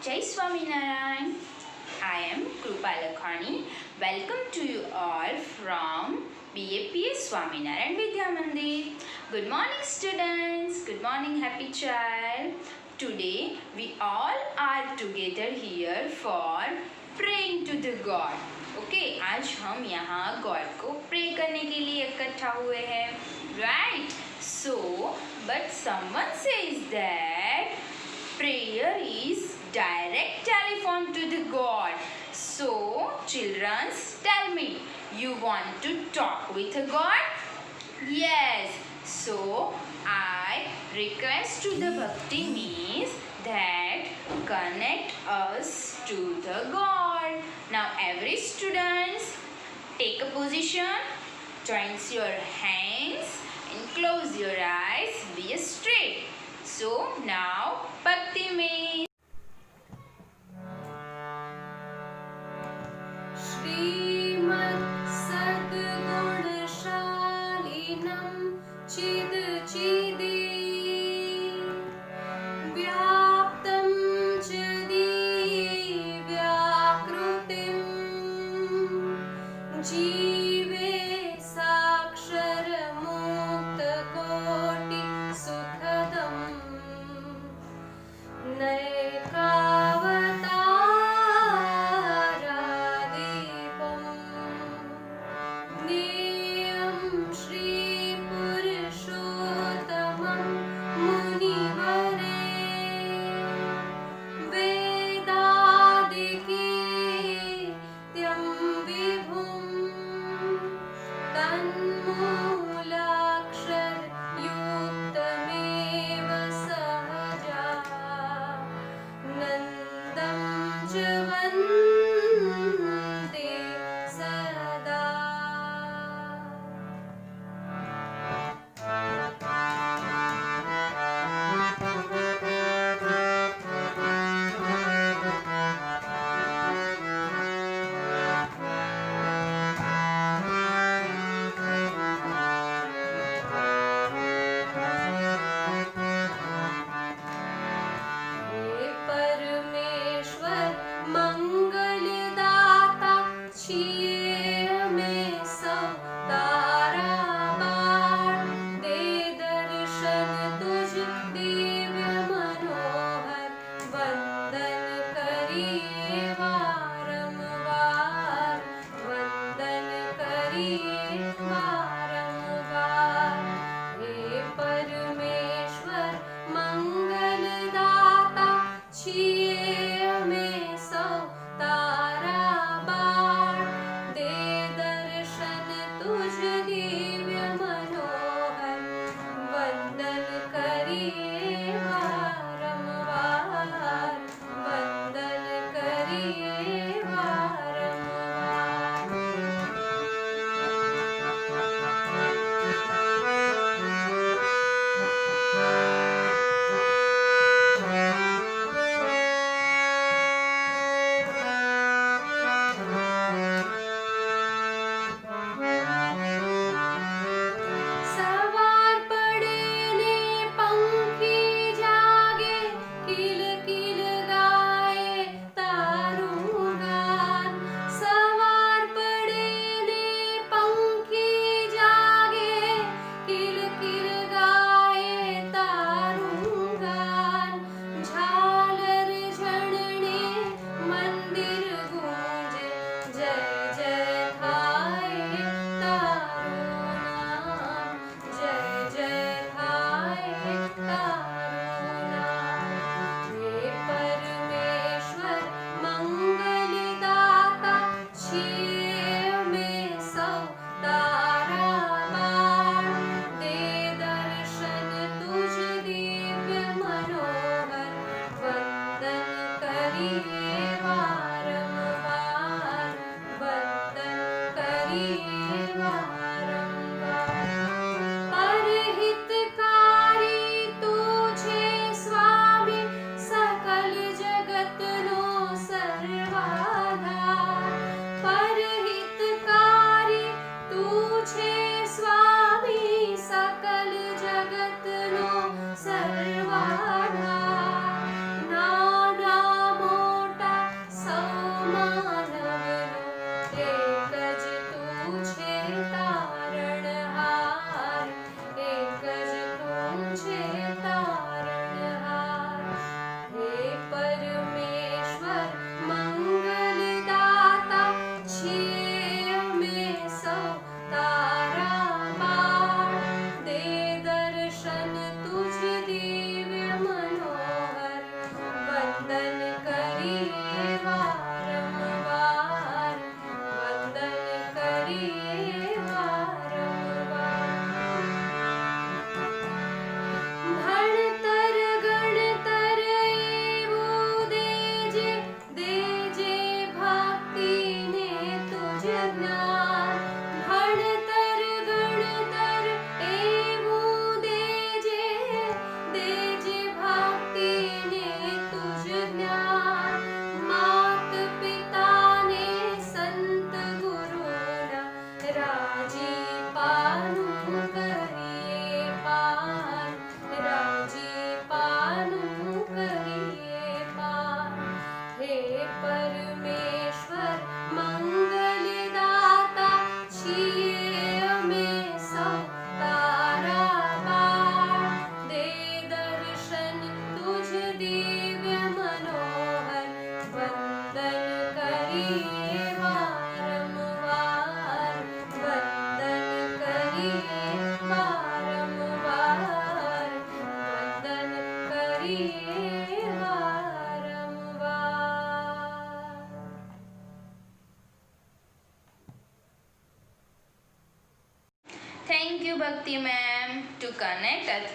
Jai Swaminarayan. I am Krupa Lakhani. Welcome to you all from BAPS Swaminarayan Vidya Mandir. Good morning students. Good morning happy child. Today we all are together here for praying to the God. Okay, आज हम यहाँ God को pray करने के लिए इकट्ठा हुए हैं. Right? So, but someone says that prayer is direct telephone to the God. So, children, tell me, you want to talk with a God? Yes. So, I request to the Bhakti means that connect us to the God. Now, every student take a position, join your hands and close your eyes, be straight. So, now, Bhakti means श्रीमत्सद्गुणशालिनं चिदचिदि व्याप्तं च दिव्याकृतिं जीवे साक्षरमुक्तकोटिसुखदम् नैकावतारादीपम् ज्ञेयं श्रीपुरुषोत्तमस्य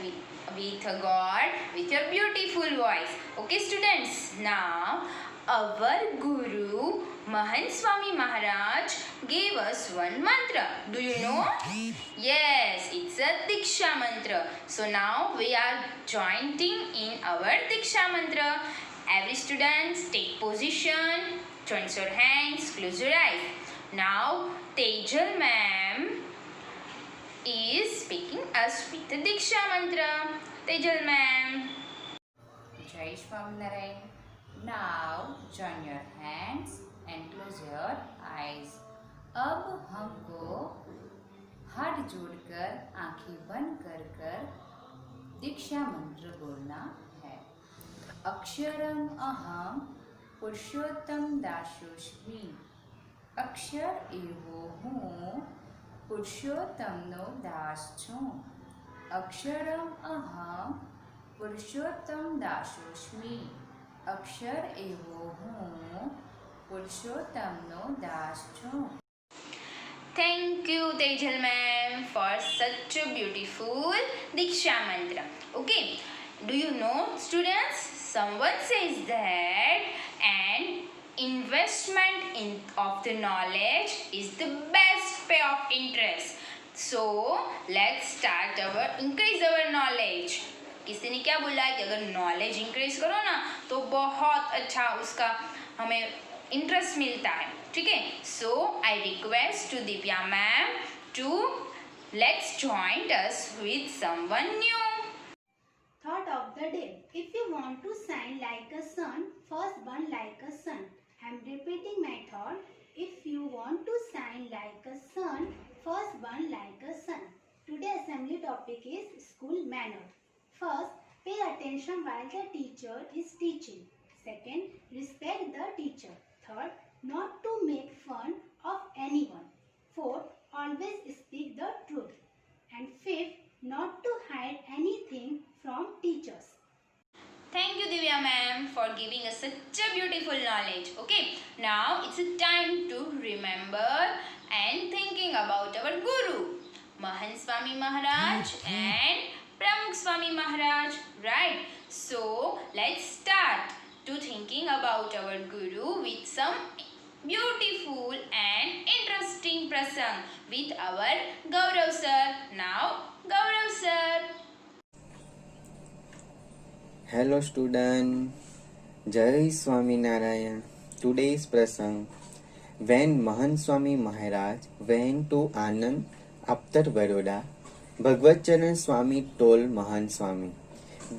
with God with your beautiful voice. Okay, students. Now, our Guru Mahant Swami Maharaj gave us one mantra. Do you know? Yes, it's a Diksha mantra. So now we are joining in our Diksha mantra. Every student take position, join your hands, close your eyes. Now Tejal ma'am is speaking us with the Diksha mantra. Tejal ma'am. Jai Swaminarayan. Now join your hands and close your eyes. अब हमको हाथ जोड़कर आंखें बंद कर कर दीक्षा मंत्र बोलना है. अक्षरम अहम पुरुषोत्तम दासोस्मि. अक्षर एवो हूँ पुरुषोत्तमનો દાસ છું. અક્ષરમ અહમ પુરુષોત્તમ દાસોસ્મિ. અક્ષર એવો હું પુરુષોત્તમનો દાસ છું. Thank you, Tejal ma'am, for such a beautiful Diksha mantra. Okay, do you know, students? Someone says that an investment of the knowledge is the best pay of interest. So let's start increase our knowledge. किसी ने क्या बोला है कि अगर knowledge increase करो ना तो बहुत अच्छा उसका हमें इंटरेस्ट मिलता है. ठीक है. So I request to Divya ma'am to let's join us with someone new. Thought of the day. If you want to shine like a sun, first burn like a sun. I am repeating my thought. If you want to shine like a sun, first burn like a sun. Today's assembly topic is school manner. First, pay attention while the teacher is teaching. Second, respect the teacher. Third, not to make fun of anyone. Fourth, always speak the truth. And fifth, not to hide anything from teachers. Thank you, Divya ma'am, for giving us such a beautiful knowledge. Okay, now it's a time to remember and thinking about our Guru, Mahant Swami Maharaj and Pramukh Swami Maharaj. Right? So let's start to thinking about our Guru with some beautiful and interesting prasang with our Gaurav sir. Now, Gaurav sir. Hello student, Jai Swaminarayan. Today's prasang. When Mahant Swami Maharaj went to Anand after Baroda, Bhagavad Charan Swami told Mahant Swami,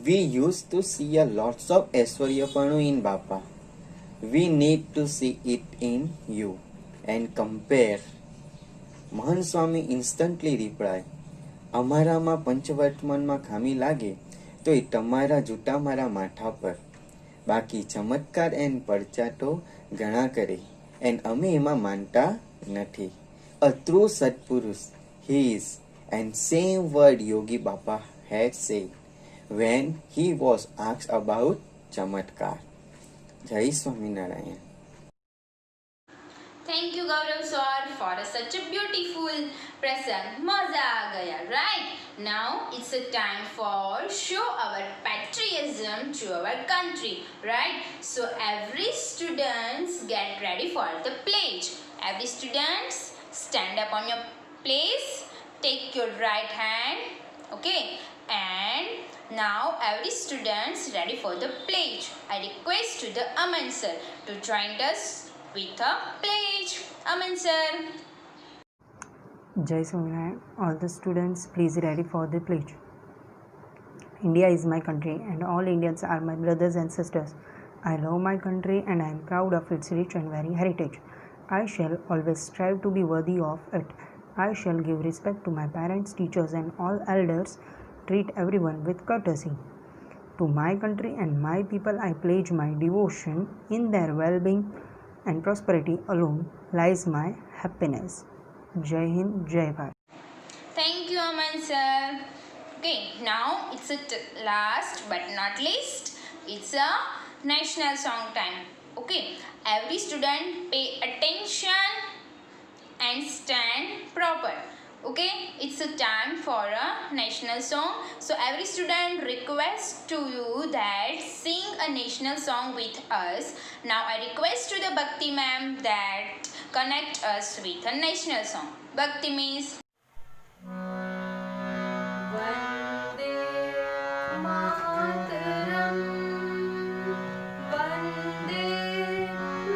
we used to see a lots of Aishwaryapanu in Bapa. We need to see it in you and compare. Mahant Swami instantly replied, અમારામાં પંચવર્તમાનમાં ખામી લાગે તો એ તમારા જૂટા મારા માથા પર. બાકી ચમત્કાર એન પડચા તો ઘણા કરે એન અમે એમાં માનતા નથી. A true Satpurus he is, and same word Yogi Baba had said when he was asked about chamatkar. Jai Swaminarayan. Thank you, Gaurav sir, for such a beautiful present. Maza aa gaya, right? Now it's a time for show our patriotism to our country, right? So every students get ready for the pledge. Every students stand up on your place. Take your right hand, okay? And now every students ready for the pledge. I request to the Aman sir to join us with a pledge. Aman sir. Jai Swaminarayan. All the students, please ready for the pledge. India is my country and all Indians are my brothers and sisters. I love my country and I am proud of its rich and varied heritage. I shall always strive to be worthy of it. I shall give respect to my parents, teachers and all elders, treat everyone with courtesy. To my country and my people I pledge my devotion. In their well-being and prosperity alone lies my happiness. Jai Hind, Jai Bharat. Thank you, Aman sir. Okay, now it's a last but not least, it's a national song time. Okay, every student pay attention and stand proper. Okay, it's a time for a national song. So every student requests to you that sing a national song with us. Now I request to the Bhakti ma'am that connect us with a national song. Bhakti means Vande Mataram Vande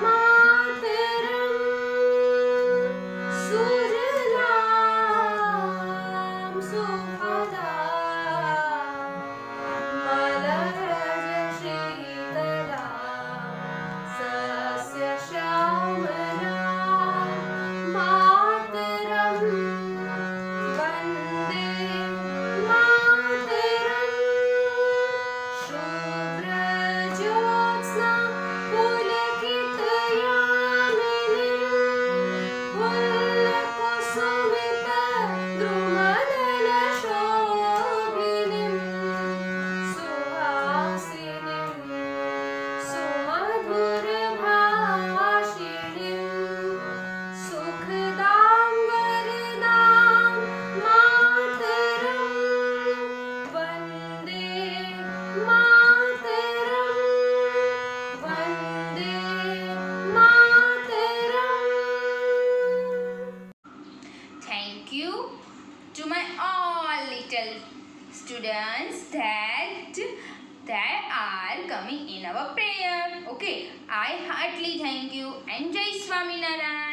Mataram सुजलां सुफलां मलयज शीतलां सस्यश्यामलां मातरम् वन्दे मातरम् शुभ्रज्योत्स्ना पुलकितयामिनीं फुल्लकुसुमितद्रुमदलशोभिनीं सुहासिनीं सुमधुरभाषिणीं सुखदां वरदां मातरम् Vande Mataram Vande Mataram thank you to my all little students that are coming in our prayer. Okay, I heartily thank you and Jai Swaminarayan.